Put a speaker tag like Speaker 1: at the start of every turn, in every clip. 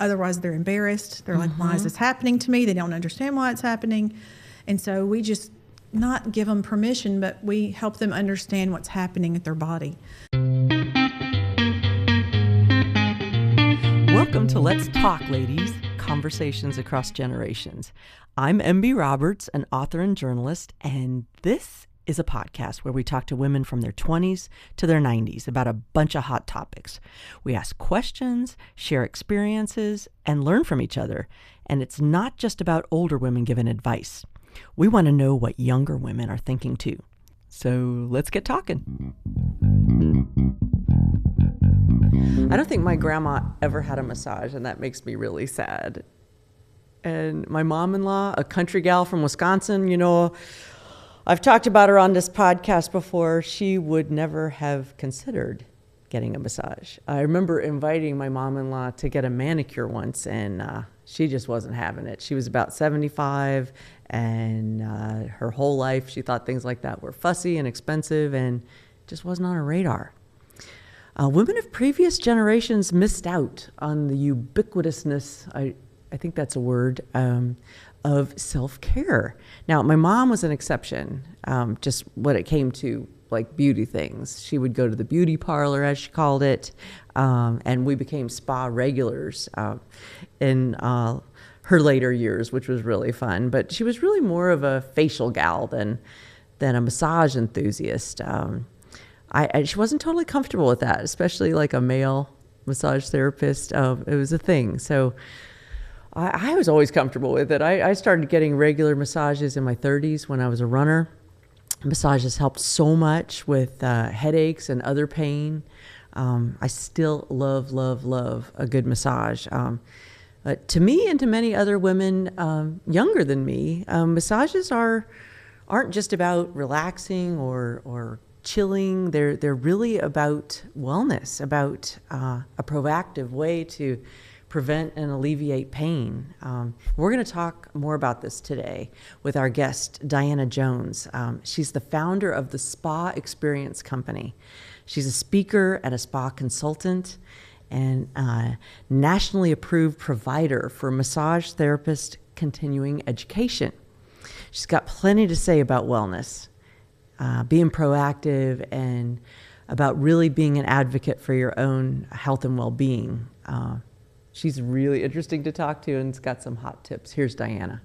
Speaker 1: otherwise they're embarrassed. They're like, why is this happening to me? They don't understand why it's happening. And so we just not give them permission, but we help them understand what's happening at their body.
Speaker 2: Welcome to Let's Talk, ladies. Conversations across generations. I'm MB Roberts, an author and journalist, and this is a podcast where we talk to women from their 20s to their 90s about a bunch of hot topics. We ask questions, share experiences, and learn from each other. And it's not just about older women giving advice. We want to know what younger women are thinking too. So let's get talking. I don't think my grandma ever had a massage, and that makes me really sad. And my mom-in-law, a country gal from Wisconsin, you know, I've talked about her on this podcast before. She would never have considered getting a massage. I remember inviting my mom-in-law to get a manicure once, and she just wasn't having it. She was about 75, and her whole life she thought things like that were fussy and expensive and just wasn't on her radar. Women of previous generations missed out on the ubiquitousness, I think that's a word, of self-care. Now, my mom was an exception, just when it came to like beauty things. She would go to the beauty parlor, as she called it, and we became spa regulars in her later years, which was really fun. But she was really more of a facial gal than a massage enthusiast. She wasn't totally comfortable with that, especially like a male massage therapist. It was a thing. So I was always comfortable with it. I started getting regular massages in my 30s when I was a runner. Massages helped so much with headaches and other pain. I still love a good massage. But to me and to many other women younger than me, massages aren't just about relaxing or chilling. They're really about wellness, about a proactive way to prevent and alleviate pain. We're going to talk more about this today with our guest, Diana Jones. She's the founder of the Spa Experience Company. She's a speaker and a spa consultant and a nationally approved provider for massage therapist continuing education. She's got plenty to say about wellness, being proactive, and about really being an advocate for your own health and well-being. She's really interesting to talk to and has got some hot tips. Here's Diana.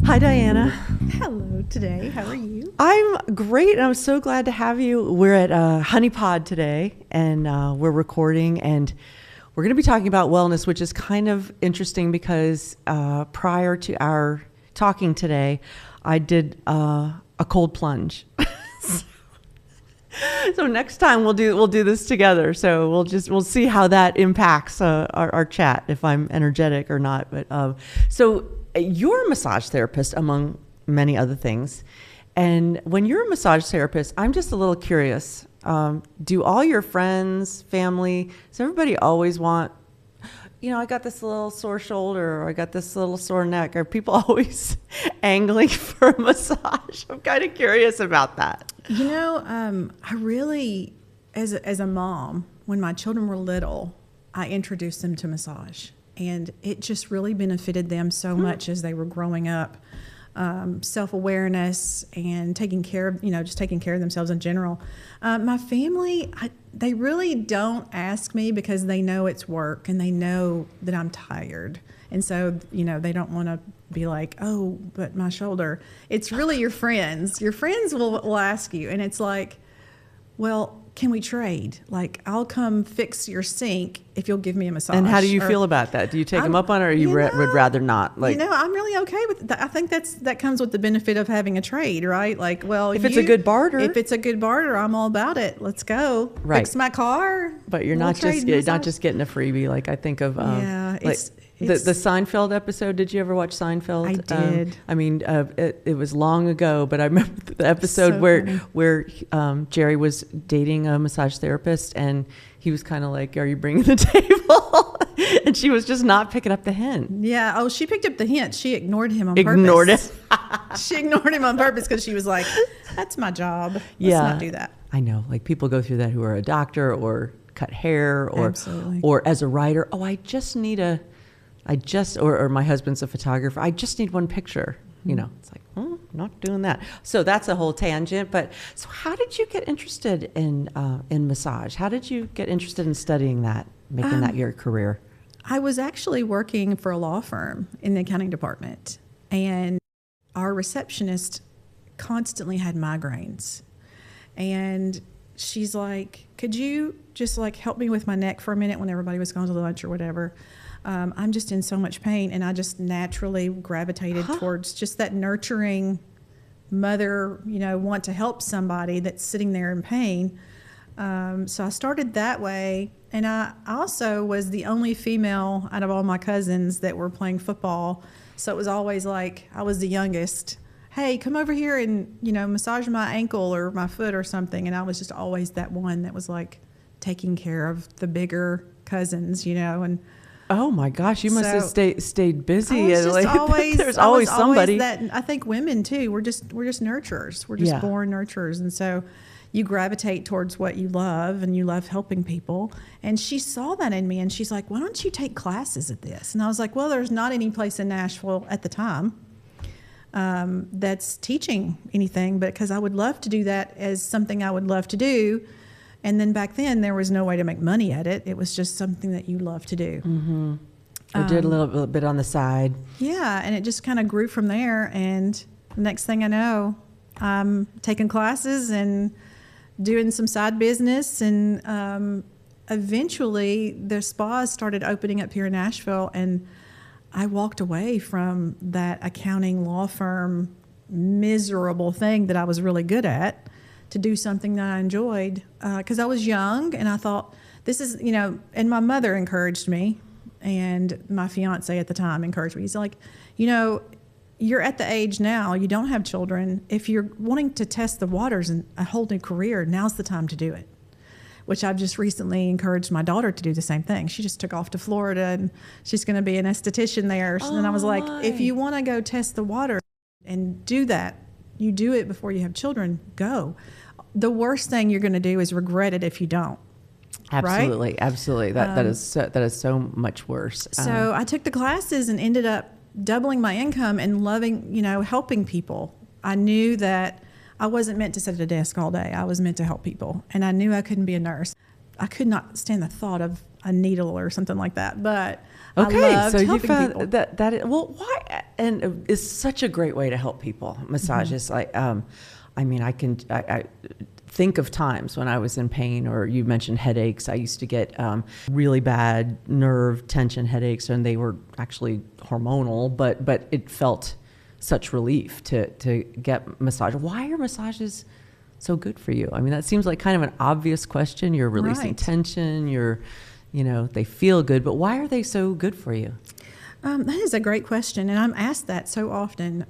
Speaker 2: Hi, Diana.
Speaker 1: Hello today. How are you?
Speaker 2: I'm great, and I'm so glad to have you. We're at Honey Pod today, and we're recording, and we're going to be talking about wellness, which is kind of interesting because prior to our talking today, I did a cold plunge. So next time we'll do this together. So we'll see how that impacts our chat, if I'm energetic or not. But so you're a massage therapist, among many other things. And when you're a massage therapist, I'm just a little curious. Do all your friends, family, does everybody always want, I got this little sore shoulder, or I got this little sore neck? Are people always angling for a massage? I'm kind of curious about that.
Speaker 1: I really, as a mom, when my children were little, I introduced them to massage, and it just really benefited them so much as they were growing up. Self-awareness and taking care of themselves in general. My family, they really don't ask me because they know it's work and they know that I'm tired. And so, they don't want to be like, oh, but my shoulder. It's really your friends. Your friends will ask you, and it's like, well, can we trade? Like, I'll come fix your sink if you'll give me a massage.
Speaker 2: And how do you feel about that? Do you take them up on it, or you would rather not?
Speaker 1: I'm really okay with that. I think that comes with the benefit of having a trade, right? Like, well,
Speaker 2: if it's a good barter,
Speaker 1: I'm all about it. Let's go.
Speaker 2: Right.
Speaker 1: Fix my car.
Speaker 2: But you're not just getting a freebie. Like, I think of the Seinfeld episode. Did you ever watch Seinfeld?
Speaker 1: I did.
Speaker 2: It was long ago, but I remember the episode where Jerry was dating a massage therapist, and he was kind of like, "Are you bringing the table?" And she was just not picking up the hint.
Speaker 1: Yeah. Oh, she picked up the hint. She ignored him on purpose. She ignored him on purpose because she was like, "That's my job. Let's not do that."
Speaker 2: I know. Like, people go through that who are a doctor or cut hair, or
Speaker 1: Absolutely.
Speaker 2: or as a writer, oh, or my husband's a photographer, I just need one picture. It's like, not doing that. So that's a whole tangent. But so how did you get interested in massage? How did you get interested in studying that, making that your career?
Speaker 1: I was actually working for a law firm in the accounting department, and our receptionist constantly had migraines. And she's like, could you just like help me with my neck for a minute when everybody was going to lunch or whatever? I'm just in so much pain. And I just naturally gravitated towards just that nurturing mother, want to help somebody that's sitting there in pain. So I started that way. And I also was the only female out of all my cousins that were playing football. So it was always like I was the youngest. Hey, come over here and, massage my ankle or my foot or something. And I was just always that one that was like taking care of the bigger cousins, and
Speaker 2: oh my gosh, you must have stayed busy.
Speaker 1: I was just always,
Speaker 2: there's always somebody.
Speaker 1: I think women too. We're just nurturers. We're just born nurturers, and so you gravitate towards what you love, and you love helping people. And she saw that in me, and she's like, "Why don't you take classes at this?" And I was like, "Well, there's not any place in Nashville at the time that's teaching anything, but because I would love to do that as something I would love to do." And then back then, there was no way to make money at it. It was just something that you love to do.
Speaker 2: Mm-hmm. I did a little bit on the side.
Speaker 1: Yeah, and it just kind of grew from there. And the next thing I know, I'm taking classes and doing some side business. And eventually, the spas started opening up here in Nashville. And I walked away from that accounting law firm miserable thing that I was really good at, to do something that I enjoyed, because I was young and I thought this is, and my mother encouraged me, and my fiance at the time encouraged me. He's like, you're at the age now, you don't have children. If you're wanting to test the waters in a whole new career, now's the time to do it, which I've just recently encouraged my daughter to do the same thing. She just took off to Florida and she's going to be an esthetician there. And I was like, if you want to go test the water and do that, you do it before you have children, go. The worst thing you're going to do is regret it if you don't.
Speaker 2: Absolutely,
Speaker 1: right?
Speaker 2: Absolutely. That is so much worse.
Speaker 1: So I took the classes and ended up doubling my income and loving, helping people. I knew that I wasn't meant to sit at a desk all day. I was meant to help people, and I knew I couldn't be a nurse. I could not stand the thought of a needle or something like that, but
Speaker 2: okay,
Speaker 1: I loved
Speaker 2: so you
Speaker 1: helping
Speaker 2: found
Speaker 1: people.
Speaker 2: that is, well, why? And it's such a great way to help people. Massage is like, I think of times when I was in pain, or you mentioned headaches. I used to get really bad nerve tension headaches, and they were actually hormonal, but it felt such relief to get massage. Why are massages so good for you? I mean, that seems like kind of an obvious question. You're releasing tension, they feel good, but why are they so good for you?
Speaker 1: That is a great question, and I'm asked that so often.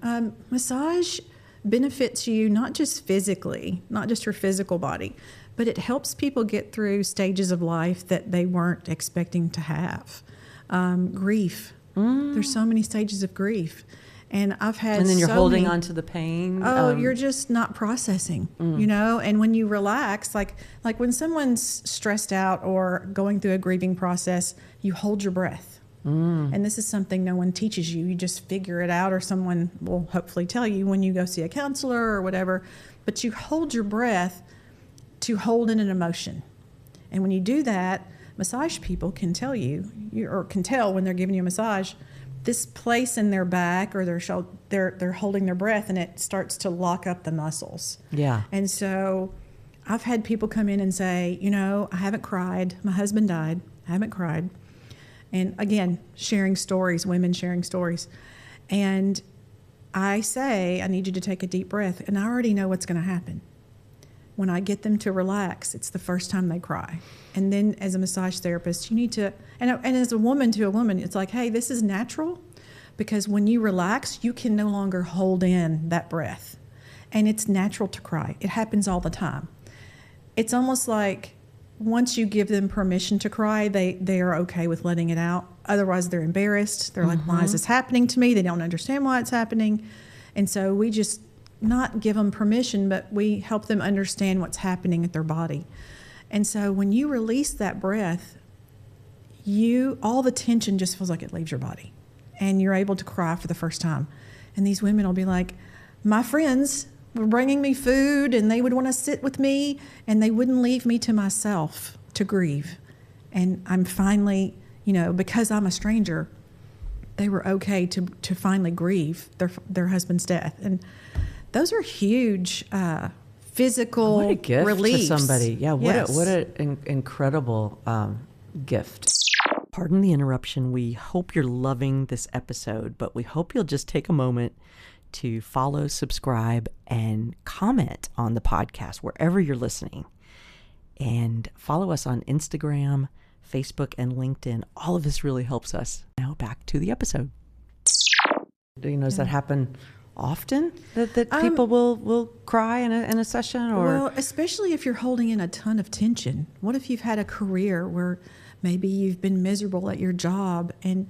Speaker 1: Massage benefits you not just physically, not just your physical body, but it helps people get through stages of life that they weren't expecting to have. Grief. There's so many stages of grief. And I've had
Speaker 2: And then you're
Speaker 1: so
Speaker 2: holding
Speaker 1: many,
Speaker 2: on to the pain.
Speaker 1: you're just not processing, and when you relax, like when someone's stressed out or going through a grieving process, you hold your breath. And this is something no one teaches you. You just figure it out, or someone will hopefully tell you when you go see a counselor or whatever. But you hold your breath to hold in an emotion. And when you do that, massage people can tell or can tell when they're giving you a massage, this place in their back or their shoulder, they're holding their breath, and it starts to lock up the muscles.
Speaker 2: Yeah.
Speaker 1: And so I've had people come in and say, I haven't cried. My husband died. I haven't cried. And again, women sharing stories. And I say, I need you to take a deep breath. And I already know what's going to happen. When I get them to relax, it's the first time they cry. And then as a massage therapist, you need to, and as a woman to a woman, it's like, hey, this is natural. Because when you relax, you can no longer hold in that breath. And it's natural to cry. It happens all the time. It's almost like once you give them permission to cry, they are okay with letting it out. Otherwise, they're embarrassed. They're like, why is this happening to me? They don't understand why it's happening. And so we just not give them permission, but we help them understand what's happening at their body. And so when you release that breath, all the tension just feels like it leaves your body, and you're able to cry for the first time. And these women will be like, my friends were bringing me food, and they would want to sit with me, and they wouldn't leave me to myself to grieve. And I'm finally, because I'm a stranger, they were okay to finally grieve their husband's death. And those are huge physical
Speaker 2: what a gift
Speaker 1: reliefs.
Speaker 2: To somebody. Yeah, what an incredible gift. Pardon the interruption. We hope you're loving this episode, but we hope you'll just take a moment to follow, subscribe, and comment on the podcast wherever you're listening. And follow us on Instagram, Facebook, and LinkedIn. All of this really helps us. Now back to the episode. Does that happen often that people will cry in a session? Or
Speaker 1: well, especially if you're holding in a ton of tension. What if you've had a career where maybe you've been miserable at your job, and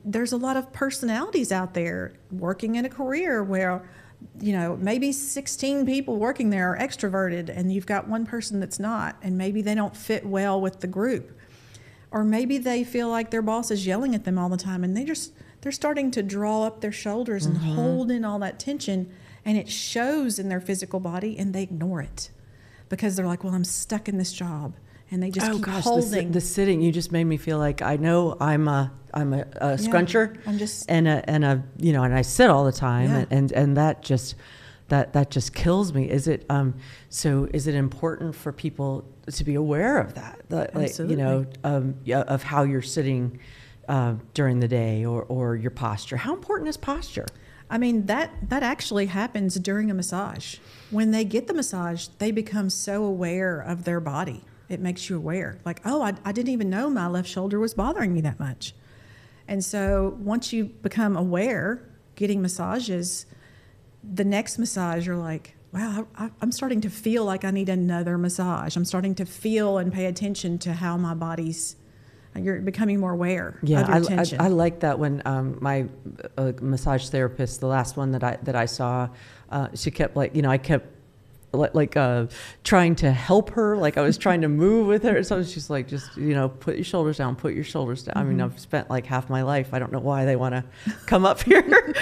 Speaker 1: there's a lot of personalities out there working in a career where maybe 16 people working there are extroverted, and you've got one person that's not, and maybe they don't fit well with the group. Or maybe they feel like their boss is yelling at them all the time, and they're starting to draw up their shoulders and hold in all that tension, and it shows in their physical body, and they ignore it because they're like, well, I'm stuck in this job, and they just keep holding.
Speaker 2: The sitting, you just made me feel like I know I'm a scruncher, and I sit all the time, and that just kills me. Is it is it important for people to be aware of that?
Speaker 1: Absolutely.
Speaker 2: Of how you're sitting during the day, or your posture. How important is posture?
Speaker 1: I mean, that actually happens during a massage. When they get the massage, they become so aware of their body. It makes you aware. Like, oh, I didn't even know my left shoulder was bothering me that much. And so once you become aware, getting massages, the next massage, you're like, wow, I'm starting to feel like I need another massage. I'm starting to feel and pay attention to how my body's, you're becoming more aware of your tension.
Speaker 2: I like that when my massage therapist, the last one that I saw, she kept I kept trying to help her, like I was trying to move with her. So she's like, just put your shoulders down, put your shoulders down. I mean, I've spent like half my life, I don't know why they want to come up here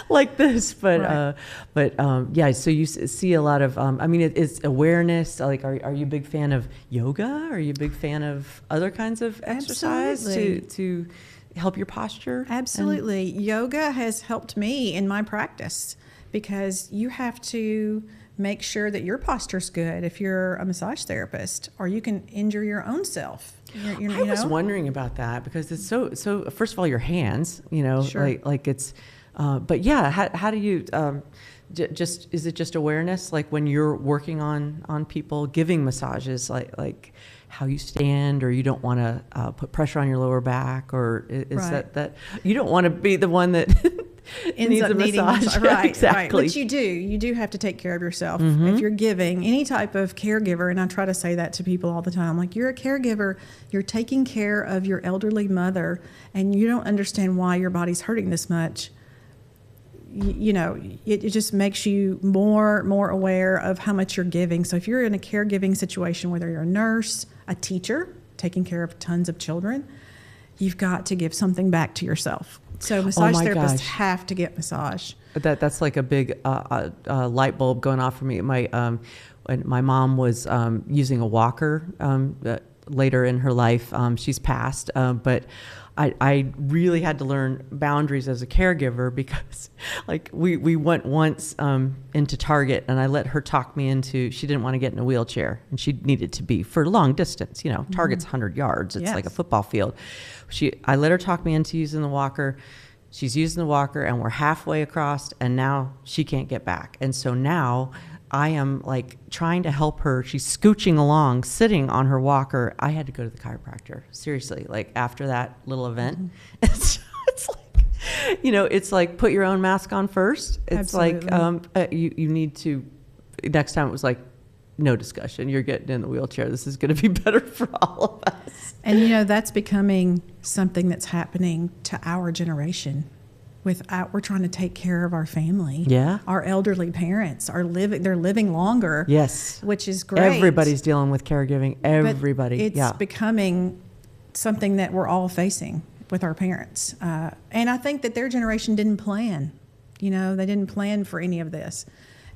Speaker 2: like this, but right. So you see a lot of it's awareness. Like, are you a big fan of yoga? Are you a big fan of other kinds of exercise to help your posture?
Speaker 1: Absolutely. Yoga has helped me in my practice, because you have to make sure that your posture's good if you're a massage therapist, or you can injure your own self.
Speaker 2: I was wondering about that, because it's so first of all, your hands,
Speaker 1: Sure.
Speaker 2: like it's, but yeah, how do you, is it just awareness? Like when you're working on people, giving massages, like how you stand, or you don't want to put pressure on your lower back, or is
Speaker 1: right.
Speaker 2: that you don't want to be the one that needs a massage.
Speaker 1: Right,
Speaker 2: exactly.
Speaker 1: Which you do have to take care of yourself. If you're giving any type of caregiver, and I try to say that to people all the time, like, you're a caregiver, you're taking care of your elderly mother, and you don't understand why your body's hurting this much. It just makes you more aware of how much you're giving. So if you're in a caregiving situation, whether you're a nurse, a teacher, taking care of tons of children, you've got to give something back to yourself. So massage therapists have to get massage.
Speaker 2: That's like a big light bulb going off for me. When my mom was using a walker later in her life, she's passed, but I really had to learn boundaries as a caregiver, because like we went once into Target, and I let her talk me into, she didn't want to get in a wheelchair, and she needed to be for long distance, Target's 100 yards. It's like a football field. I let her talk me into using the walker. She's using the walker, and we're halfway across, and now she can't get back. And so now I am like trying to help her. She's scooching along, sitting on her walker. I had to go to the chiropractor. Seriously, like after that little event, it's like, it's like, put your own mask on first. It's Absolutely. Like, you need to, next time it was like, no discussion. You're getting in the wheelchair. This is going to be better for all of us.
Speaker 1: And that's becoming something that's happening to our generation without, we're trying to take care of our family.
Speaker 2: Yeah.
Speaker 1: Our elderly parents are they're living longer.
Speaker 2: Yes.
Speaker 1: Which is great.
Speaker 2: Everybody's dealing with caregiving. Everybody.
Speaker 1: But it's becoming something that we're all facing with our parents. And I think that their generation didn't plan. They didn't plan for any of this.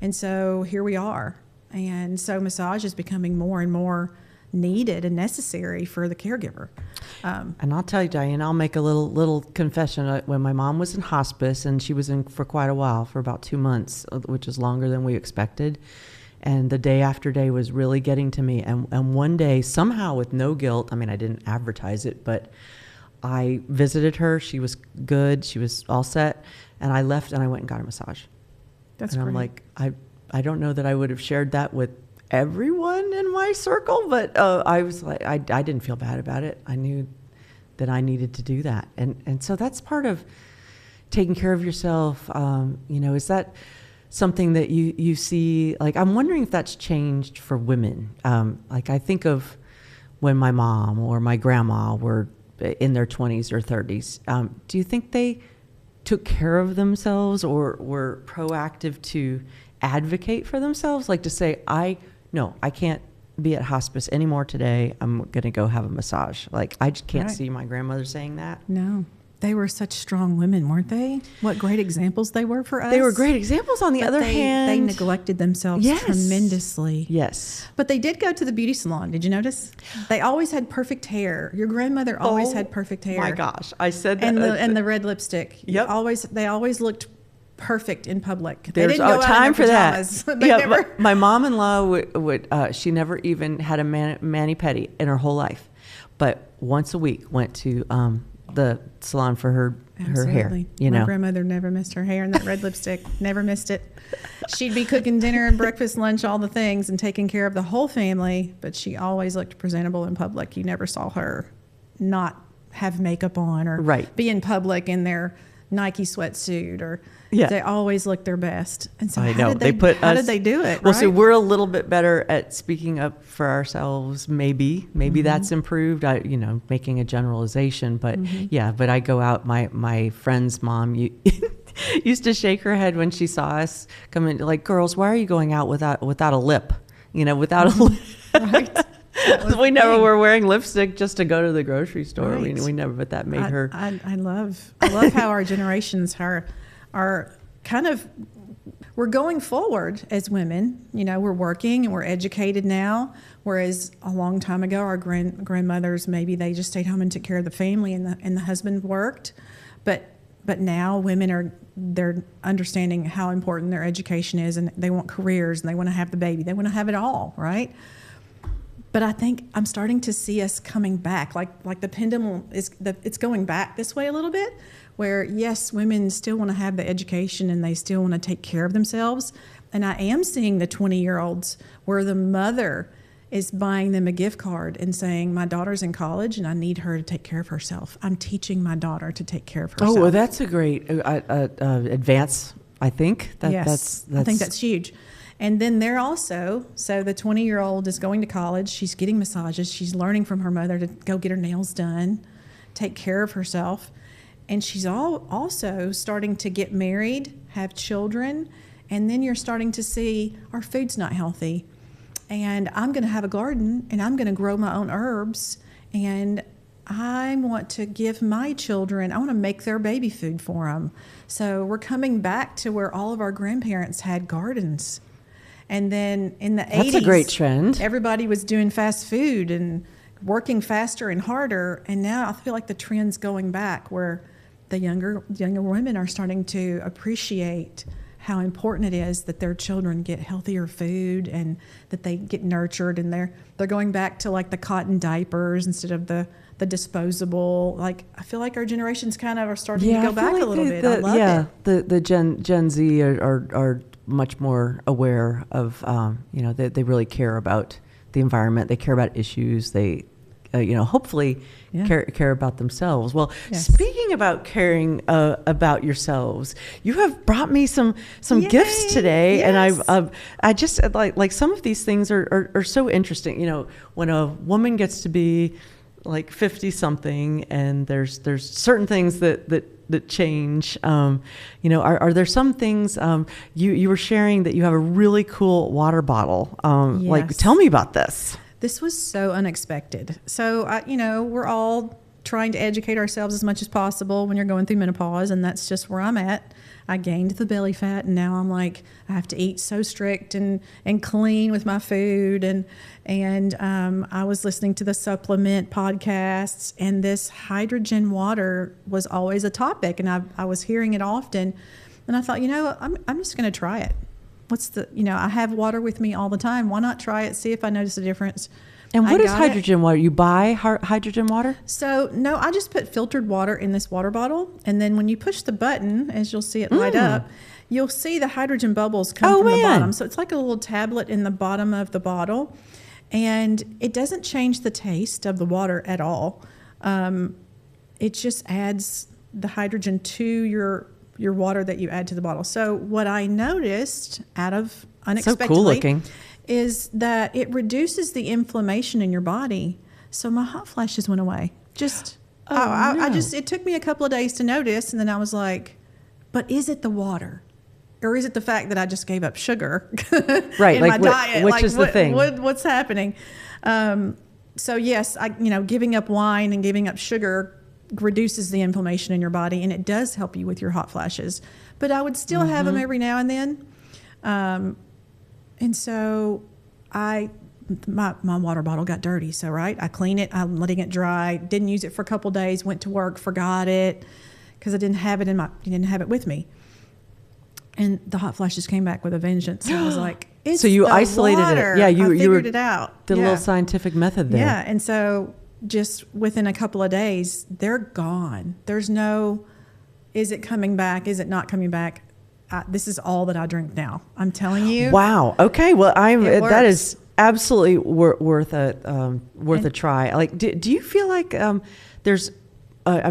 Speaker 1: And so here we are. And so massage is becoming more and more needed and necessary for the caregiver.
Speaker 2: And I'll tell you, Diane, I'll make a little confession. When my mom was in hospice, and she was in for quite a while, for about 2 months, which is longer than we expected. And the day after day was really getting to me. And one day, somehow with no guilt, I mean, I didn't advertise it, but I visited her. She was good. She was all set. And I left and I went and got a massage.
Speaker 1: That's
Speaker 2: and
Speaker 1: great.
Speaker 2: I'm like, I don't know that I would have shared that with everyone in my circle, but I was like, I didn't feel bad about it. I knew that I needed to do that. And so that's part of taking care of yourself. Is that something that you see? Like, I'm wondering if that's changed for women. Like, I think of when my mom or my grandma were in their 20s or 30s. Do you think they took care of themselves or were proactive to advocate for themselves? Like to say, no, I can't be at hospice anymore today. I'm going to go have a massage. Like, I just can't see my grandmother saying that.
Speaker 1: No. They were such strong women, weren't they? What great examples they were for us.
Speaker 2: They were great examples. On the other hand,
Speaker 1: they neglected themselves tremendously.
Speaker 2: Yes.
Speaker 1: But they did go to the beauty salon. Did you notice? They always had perfect hair. Your grandmother always had perfect hair.
Speaker 2: My gosh. I said that.
Speaker 1: And the red lipstick.
Speaker 2: Yep.
Speaker 1: They always looked perfect in public.
Speaker 2: There's
Speaker 1: they didn't go
Speaker 2: time
Speaker 1: out
Speaker 2: for
Speaker 1: in their pajamas.
Speaker 2: that. My mom-in-law would she never even had a mani-pedi in her whole life, but once a week went to the salon for her hair.
Speaker 1: My grandmother never missed her hair and that red lipstick. Never missed it. She'd be cooking dinner and breakfast, lunch, all the things, and taking care of the whole family. But she always looked presentable in public. You never saw her not have makeup on or be in public in their Nike sweatsuit or. Yeah. They always look their best. And so how did they do it?
Speaker 2: Well, so we're a little bit better at speaking up for ourselves. Maybe that's improved, making a generalization, but but I go out, my friend's mom used to shake her head when she saw us come in, like, girls, why are you going out without a lip? Without a lip. Right. We never were wearing lipstick just to go to the grocery store. Right. We never, but that made her.
Speaker 1: I love how our generations are kind of, we're going forward as women. We're working and we're educated now, whereas a long time ago our grandmothers, maybe they just stayed home and took care of the family and the husband worked, but now women they're understanding how important their education is, and they want careers and they want to have the baby, they want to have it all, right? But I think I'm starting to see us coming back, like the pendulum it's going back this way a little bit, where yes, women still want to have the education and they still want to take care of themselves. And I am seeing the 20-year-olds where the mother is buying them a gift card and saying, my daughter's in college and I need her to take care of herself. I'm teaching my daughter to take care of herself.
Speaker 2: Oh, well, that's a great advance, I think.
Speaker 1: Yes, I think that's huge. And then they're also, so the 20-year-old is going to college, she's getting massages, she's learning from her mother to go get her nails done, take care of herself. And she's also starting to get married, have children, and then you're starting to see our food's not healthy. And I'm going to have a garden, and I'm going to grow my own herbs, and I want to give my children, I want to make their baby food for them. So we're coming back to where all of our grandparents had gardens. And then in the 80s,
Speaker 2: that's a great trend.
Speaker 1: Everybody was doing fast food and working faster and harder. And now I feel like the trend's going back where the younger women are starting to appreciate how important it is that their children get healthier food and that they get nurtured. And they're going back to like the cotton diapers instead of the disposable. Like, I feel like our generations kind of are starting to go back a little bit. I love it.
Speaker 2: The Gen Z are much more aware of, they really care about the environment. They care about issues. They, hopefully care about themselves. Well, speaking about caring about yourselves, you have brought me some gifts today. Yes. And I just like some of these things are so interesting. When a woman gets to be like 50 something and there's certain things that the change. You know, are there some things, you were sharing that you have a really cool water bottle. Like,
Speaker 1: Yes.
Speaker 2: tell me about this.
Speaker 1: This was so unexpected. So, you know, we're all trying to educate ourselves as much as possible when you're going through menopause, and that's just where I'm at. I gained the belly fat, and now I'm like, I have to eat so strict and clean with my food. And I was listening to the supplement podcasts, and this hydrogen water was always a topic, and I was hearing it often. And I thought, you know, I'm just going to try it. You know, I have water with me all the time. Why not try it, see if I notice a difference?
Speaker 2: And what is
Speaker 1: got
Speaker 2: hydrogen water? You buy hydrogen water?
Speaker 1: So, no, I just put filtered water in this water bottle. And then when you push the button, as you'll see it light up, you'll see the hydrogen bubbles come from the bottom. So it's like a little tablet in the bottom of the bottle. And it doesn't change the taste of the water at all. It just adds the hydrogen to your water that you add to the bottle. So what I noticed out of unexpectedly,
Speaker 2: so cool looking,
Speaker 1: is that it reduces the inflammation in your body. So my hot flashes went away. It took me a couple of days to notice, and then I was like, but is it the water? Or is it the fact that I just gave up sugar
Speaker 2: right,
Speaker 1: in
Speaker 2: like
Speaker 1: my diet?
Speaker 2: Which is the thing?
Speaker 1: What's happening? So yes, giving up wine and giving up sugar reduces the inflammation in your body, and it does help you with your hot flashes. But I would still have them every now and then. And so my water bottle got dirty. So, right, I clean it. I'm letting it dry. Didn't use it for a couple days. Went to work, forgot it because I didn't have it with me. And the hot flashes came back with a vengeance. So I was like, it's
Speaker 2: so you
Speaker 1: the
Speaker 2: isolated
Speaker 1: water.
Speaker 2: it. Yeah, you
Speaker 1: figured it out.
Speaker 2: Did a little scientific method there.
Speaker 1: Yeah, and so just within a couple of days, they're gone. There's no, is it coming back? Is it not coming back? This is all that I drink now. I'm telling you.
Speaker 2: Wow. Okay. Well, that is
Speaker 1: works.
Speaker 2: absolutely worth a try. Like, do you feel like there's?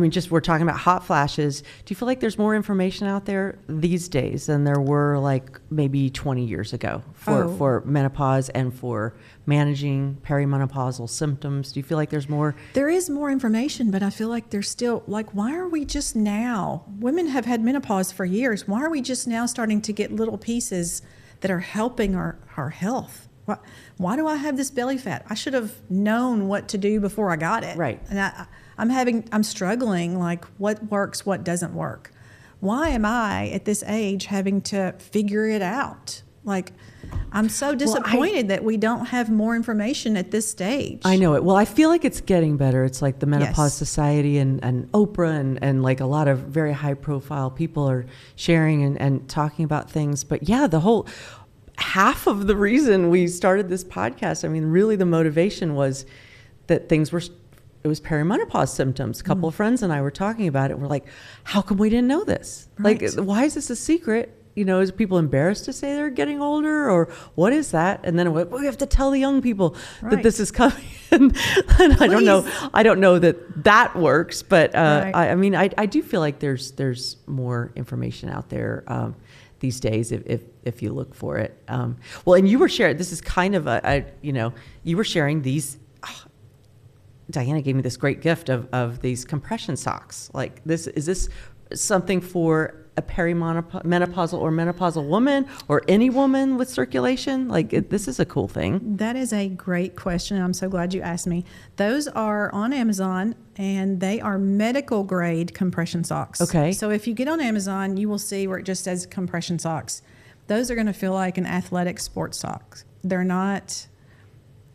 Speaker 2: Just we're talking about hot flashes. Do you feel like there's more information out there these days than there were like maybe 20 years ago for menopause and for managing perimenopausal symptoms? Do you feel like there's more?
Speaker 1: There is more information, but I feel like there's still, like, why are we just now? Women have had menopause for years. Why are we just now starting to get little pieces that are helping our health? Why do I have this belly fat? I should have known what to do before I got it.
Speaker 2: Right.
Speaker 1: And I'm struggling, like, what works, what doesn't work. Why am I at this age having to figure it out? Like, I'm so disappointed that we don't have more information at this stage.
Speaker 2: I know it. Well, I feel like it's getting better. It's like the Menopause
Speaker 1: Yes. Society
Speaker 2: and Oprah and like a lot of very high profile people are sharing and talking about things. But yeah, the whole half of the reason we started this podcast, I mean, really the motivation was that it was perimenopause symptoms. A couple of friends and I were talking about it. We're like, how come we didn't know this?
Speaker 1: Right.
Speaker 2: Like, why is this a secret? You know, is people embarrassed to say they're getting older, or what is that? And then we have to tell the young people that this is coming. and I don't know that works, but
Speaker 1: Right.
Speaker 2: I do feel like there's more information out there these days if you look for it. Well, and you were sharing. This is kind of you were sharing these. Diana gave me this great gift of these compression socks. Like, is this something for a perimenopausal or menopausal woman, or any woman with circulation? Like, this is a cool thing.
Speaker 1: That is a great question. I'm so glad you asked me. Those are on Amazon, and they are medical grade compression socks.
Speaker 2: Okay.
Speaker 1: So if you get on Amazon, you will see where it just says compression socks. Those are going to feel like an athletic sports sock. They're not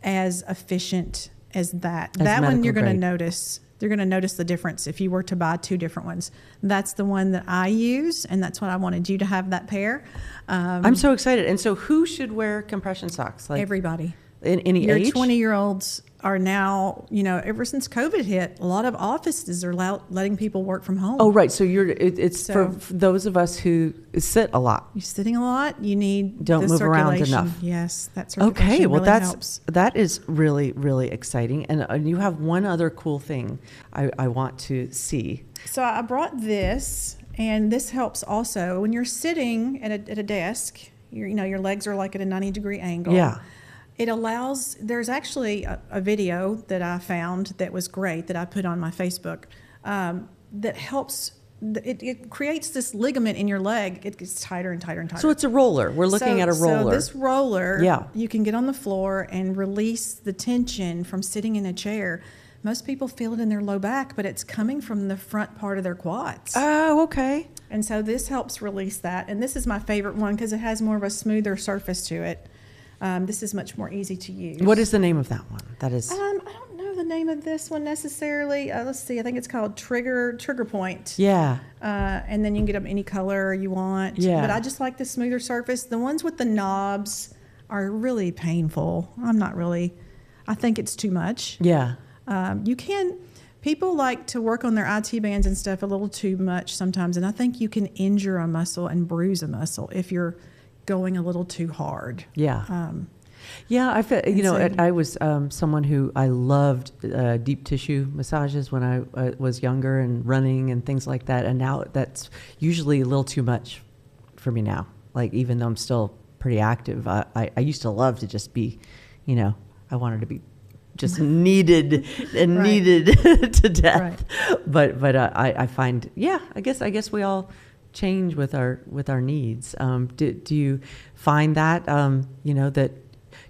Speaker 1: as efficient as that. That one you're going to notice. You're going to notice the difference if you were to buy two different ones. That's the one that I use, and that's what I wanted you to have, that pair.
Speaker 2: I'm so excited. And so who should wear compression socks? Like,
Speaker 1: everybody.
Speaker 2: In any age?
Speaker 1: Your 20-year-olds are now, ever since COVID hit, a lot of offices are letting people work from home.
Speaker 2: Oh, right. So it's for those of us who sit a lot.
Speaker 1: You're sitting a lot. You need
Speaker 2: don't
Speaker 1: the
Speaker 2: move around
Speaker 1: circulation.
Speaker 2: enough.
Speaker 1: Yes, that circulation
Speaker 2: Okay, well,
Speaker 1: really helps.
Speaker 2: that is really, really exciting. And you have one other cool thing I want to see.
Speaker 1: So I brought this, and this helps also when you're sitting at a desk. Your legs are like at a 90-degree angle.
Speaker 2: Yeah.
Speaker 1: It allows, there's actually a video that I found that was great that I put on my Facebook that helps it creates this ligament in your leg. It gets tighter and tighter and tighter.
Speaker 2: So it's a roller. We're looking at a roller.
Speaker 1: So this roller,
Speaker 2: yeah,
Speaker 1: you can get on the floor and release the tension from sitting in a chair. Most people feel it in their low back, but it's coming from the front part of their quads.
Speaker 2: Oh, okay.
Speaker 1: And so this helps release that. And this is my favorite one because it has more of a smoother surface to it. This is much more easy to use.
Speaker 2: What is the name of that one? That is.
Speaker 1: I don't know the name of this one necessarily. Let's see. I think it's called Trigger Point.
Speaker 2: Yeah.
Speaker 1: And then you can get them any color you want.
Speaker 2: Yeah.
Speaker 1: But I just like the smoother surface. The ones with the knobs are really painful. I think it's too much.
Speaker 2: Yeah.
Speaker 1: People like to work on their IT bands and stuff a little too much sometimes. And I think you can injure a muscle and bruise a muscle if you're going a little too hard.
Speaker 2: Yeah. Yeah, I feel, I was someone who I loved deep tissue massages when I was younger and running and things like that. And now that's usually a little too much for me now. Like, even though I'm still pretty active, I used to love to just be, I wanted to be just needed and needed to death. Right. But I find, I guess we all change with our needs. Do you find that, that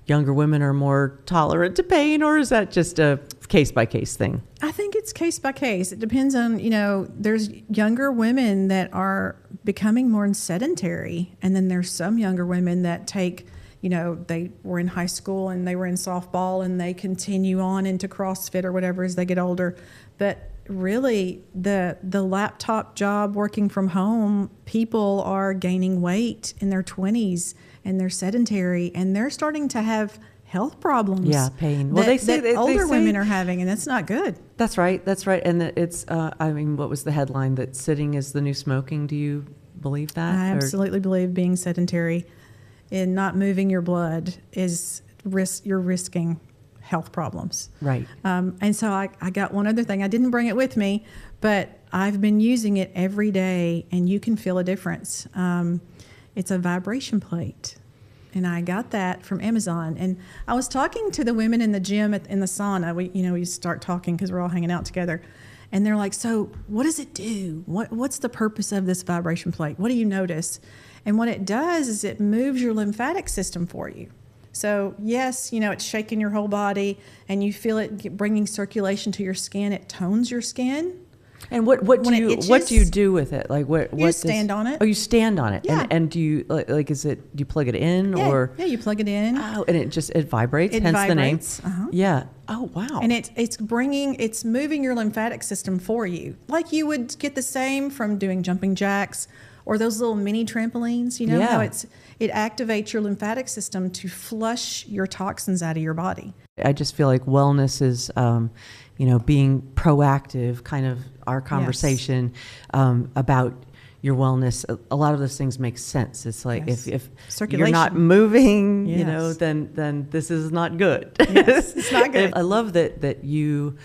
Speaker 2: younger women are more tolerant to pain, or is that just a case-by-case thing?
Speaker 1: I think it's case-by-case. It depends on, there's younger women that are becoming more sedentary, and then there's some younger women that take, they were in high school and they were in softball and they continue on into CrossFit or whatever as they get older. But really, the laptop job, working from home, people are gaining weight in their 20s and they're sedentary and they're starting to have health problems.
Speaker 2: Yeah, pain. Well, they say
Speaker 1: older women are having, and that's not good.
Speaker 2: That's right. And it's, what was the headline? That sitting is the new smoking. Do you believe that?
Speaker 1: I absolutely believe being sedentary and not moving your blood you're risking health problems. Right. And so I got one other thing. I didn't bring it with me, but I've been using it every day, and you can feel a difference. It's a vibration plate, and I got that from Amazon. And I was talking to the women in the gym in the sauna. We start talking because we're all hanging out together, and they're like, "So, what does it do? What's the purpose of this vibration plate? What do you notice?" And what it does is it moves your lymphatic system for you. So yes, it's shaking your whole body, and you feel it bringing circulation to your skin. It tones your skin.
Speaker 2: And what do you do with it? Like
Speaker 1: you stand on it.
Speaker 2: Oh, you stand on it.
Speaker 1: Yeah.
Speaker 2: And do you do you plug it in or?
Speaker 1: Yeah, you plug it in.
Speaker 2: Oh, and it vibrates.
Speaker 1: It
Speaker 2: hence
Speaker 1: vibrates.
Speaker 2: The name.
Speaker 1: Uh-huh.
Speaker 2: Yeah. Oh, wow.
Speaker 1: And it's moving your lymphatic system for you, like you would get the same from doing jumping jacks or those little mini trampolines. How it activates your lymphatic system to flush your toxins out of your body. I
Speaker 2: just feel like wellness is, being proactive, kind of our conversation about your wellness. A lot of those things make sense. It's like if you're not moving, then this is not good.
Speaker 1: Yes, it's not good.
Speaker 2: I love that you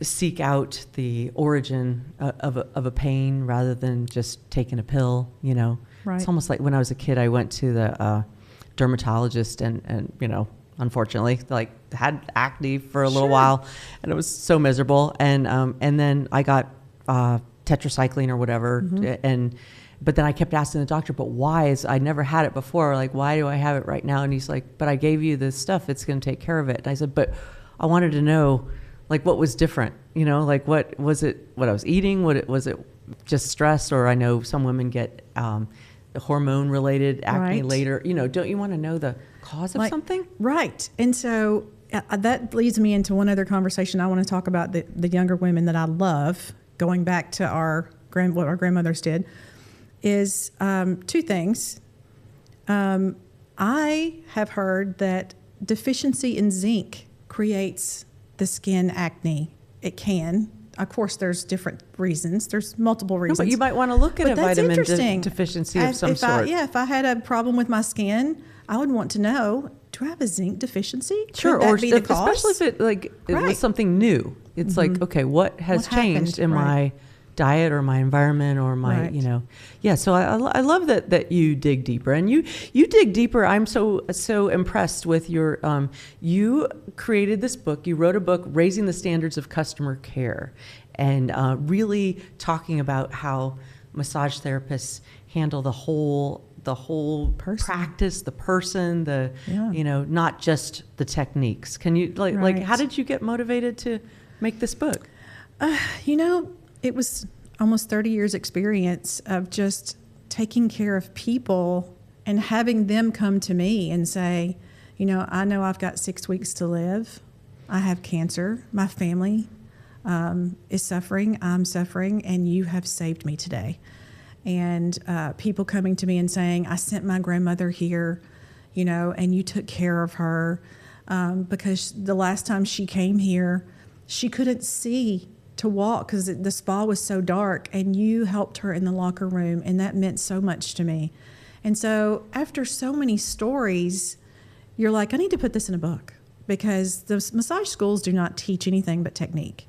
Speaker 2: seek out the origin of a pain rather than just taking a pill.
Speaker 1: Right.
Speaker 2: It's almost like when I was a kid, I went to the dermatologist and unfortunately, had acne for a little while, and it was so miserable. And then I got tetracycline or whatever, but then I kept asking the doctor, but why? I never had it before. Like, why do I have it right now? And he's like, but I gave you this stuff. It's going to take care of it. And I said, but I wanted to know, what was different? What was it? What I was eating? Was it just stress? Or I know some women get hormone-related acne later. Don't you want to know the cause of something?
Speaker 1: Right. And so that leads me into one other conversation. I want to talk about the younger women that I love, going back to what our grandmothers did, is two things. I have heard that deficiency in zinc creates the skin acne. It can. Of course, there's different reasons. There's multiple reasons.
Speaker 2: No, but you might want to look at a vitamin deficiency of some sort.
Speaker 1: If I had a problem with my skin, I would want to know, do I have a zinc deficiency?
Speaker 2: Sure,
Speaker 1: Could that be the cause?
Speaker 2: Especially if it was something new. It's like, okay, what has changed in my diet or my environment or my, So I love that you dig deeper, and you dig deeper. I'm so impressed with your, you created this book, you wrote a book, Raising the Standards of Customer Care. and really talking about how massage therapists handle the whole
Speaker 1: Person.
Speaker 2: practice, the person, not just the techniques. Can you like how did you get motivated to make this book?
Speaker 1: It was almost 30 years experience of just taking care of people and having them come to me and say, I know I've got 6 weeks to live. I have cancer. My family is suffering. I'm suffering, and you have saved me today. And people coming to me and saying, I sent my grandmother here, and you took care of her because the last time she came here, she couldn't see to walk because the spa was so dark, and you helped her in the locker room, and that meant so much to me. And so after so many stories, you're like, I need to put this in a book because the massage schools do not teach anything but technique.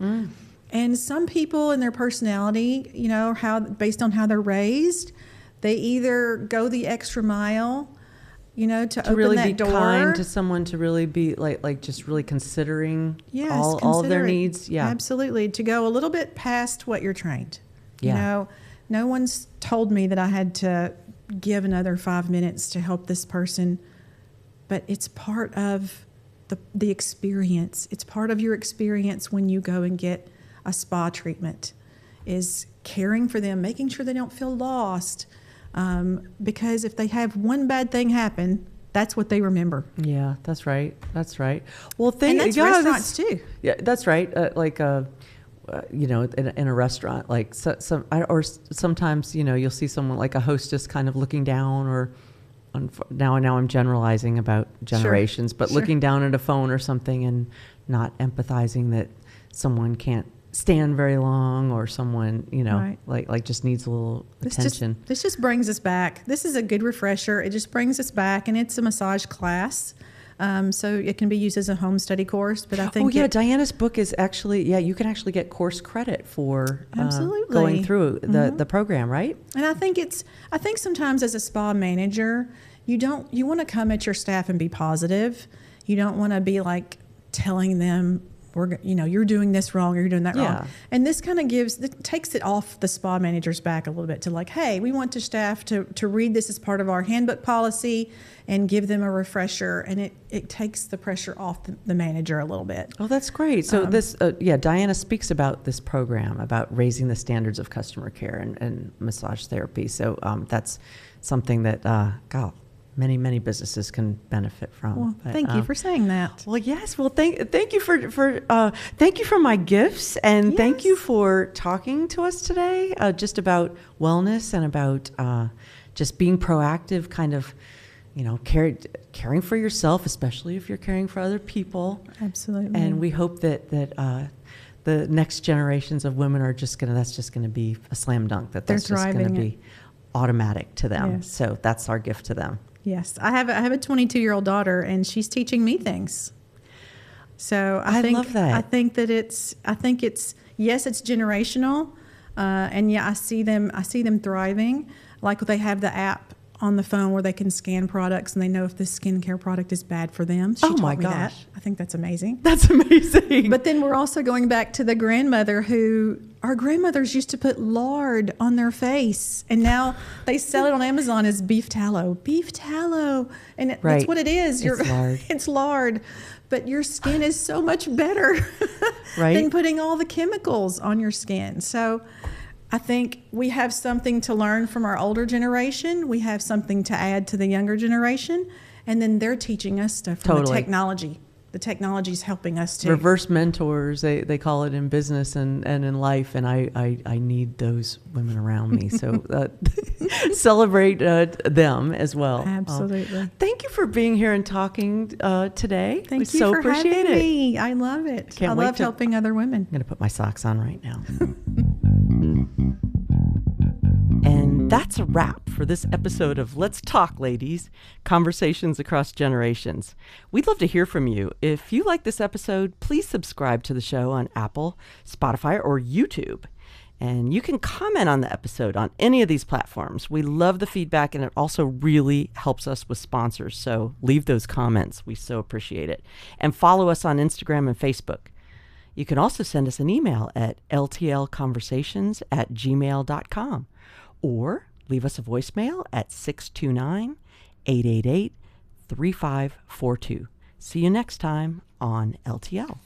Speaker 1: And some people and their personality, based on how they're raised, they either go the extra mile, to open
Speaker 2: really
Speaker 1: that
Speaker 2: be
Speaker 1: door.
Speaker 2: Kind to someone, to really be like just really considering all of their needs. Yeah,
Speaker 1: absolutely. To go a little bit past what you're trained.
Speaker 2: Yeah.
Speaker 1: No one's told me that I had to give another 5 minutes to help this person, but it's part of the experience. It's part of your experience when you go and get a spa treatment, is caring for them, making sure they don't feel lost. Because if they have one bad thing happen, that's what they remember.
Speaker 2: Yeah, that's right. Well,
Speaker 1: and that's restaurants too.
Speaker 2: Yeah, that's right. In a restaurant, like sometimes, you'll see someone like a hostess kind of looking down, or now I'm generalizing about generations, but looking down at a phone or something and not empathizing that someone can't stand very long, or someone, like just needs a little attention.
Speaker 1: This just brings us back. This is a good refresher. It just brings us back, and it's a massage class. So it can be used as a home study course, but I think
Speaker 2: Diana's book is actually, you can actually get course credit for
Speaker 1: absolutely
Speaker 2: going through the program, right?
Speaker 1: And I think sometimes as a spa manager, you want to come at your staff and be positive. You don't want to be like telling them, you're doing this wrong or you're doing that wrong. And this kind of takes it off the spa manager's back a little bit to like, hey, we want the staff to read this as part of our handbook policy and give them a refresher. And it takes the pressure off the manager a little bit.
Speaker 2: Oh, that's great. So Diana speaks about this program, about raising the standards of customer care and massage therapy. So that's something that, many businesses can benefit from.
Speaker 1: Well, thank you for saying that.
Speaker 2: Well, yes. Well, thank you thank you for my gifts, and thank you for talking to us today, just about wellness and about just being proactive, kind of, caring for yourself, especially if you're caring for other people.
Speaker 1: Absolutely.
Speaker 2: And we hope that the next generations of women are that's just going to be a slam dunk. That's just going to be automatic to them.
Speaker 1: Yes.
Speaker 2: So that's our gift to them.
Speaker 1: Yes, I have a 22-year-old daughter, and she's teaching me things. So I love that. I think it's it's generational, and I see them thriving. Like they have the app on the phone where they can scan products and they know if this skincare product is bad for them. She taught me that. I think that's amazing.
Speaker 2: That's amazing.
Speaker 1: But then we're also going back to the grandmother our grandmothers used to put lard on their face, and now they sell it on Amazon as beef tallow. Beef tallow. And that's what it is.
Speaker 2: It's lard.
Speaker 1: It's lard. But your skin is so much better than putting all the chemicals on your skin. So I think we have something to learn from our older generation. We have something to add to the younger generation. And then they're teaching us stuff from the technology. The technology is helping us too.
Speaker 2: Reverse mentors, they call it in business and in life. And I need those women around me. So celebrate them as well.
Speaker 1: Absolutely.
Speaker 2: Thank you for being here and talking today.
Speaker 1: Thank you for having me. I love it. I love helping other women.
Speaker 2: I'm going to put my socks on right now. And that's a wrap for this episode of Let's Talk, Ladies, Conversations Across Generations. We'd love to hear from you. If you like this episode, please subscribe to the show on Apple, Spotify, or YouTube. And you can comment on the episode on any of these platforms. We love the feedback, and it also really helps us with sponsors. So leave those comments. We so appreciate it. And follow us on Instagram and Facebook. You can also send us an email at ltlconversations@gmail.com or leave us a voicemail at 629-888-3542. See you next time on LTL.